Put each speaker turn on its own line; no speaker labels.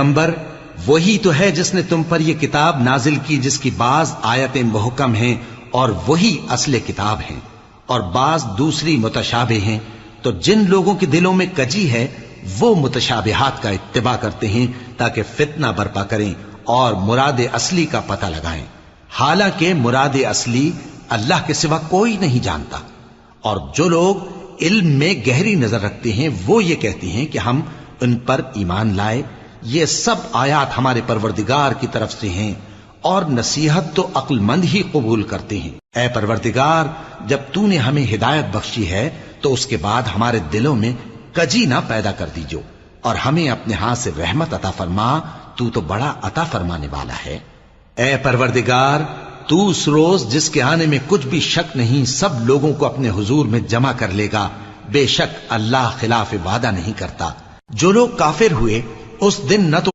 پیغمبر وہی تو ہے جس نے تم پر یہ کتاب نازل کی جس کی بعض آیتیں محکم ہیں اور وہی اصل کتاب ہیں اور بعض دوسری متشابہ ہیں، تو جن لوگوں کے دلوں میں کجی ہے وہ متشابہات کا اتباع کرتے ہیں تاکہ فتنہ برپا کریں اور مراد اصلی کا پتہ لگائیں، حالانکہ مراد اصلی اللہ کے سوا کوئی نہیں جانتا۔ اور جو لوگ علم میں گہری نظر رکھتے ہیں وہ یہ کہتے ہیں کہ ہم ان پر ایمان لائے، یہ سب آیات ہمارے پروردگار کی طرف سے ہیں اور نصیحت تو عقل مند ہی قبول کرتے ہیں۔ اے پروردگار، جب تو نے ہمیں ہدایت بخشی ہے تو اس کے بعد ہمارے دلوں میں کجی نہ پیدا کر دیجو اور ہمیں اپنے ہاتھ سے رحمت عطا فرما، تو بڑا عطا فرمانے والا ہے۔ اے پروردگار، تو اس روز جس کے آنے میں کچھ بھی شک نہیں سب لوگوں کو اپنے حضور میں جمع کر لے گا، بے شک اللہ خلاف وعدہ نہیں کرتا۔ جو لوگ کافر ہوئے اس دن نہ تو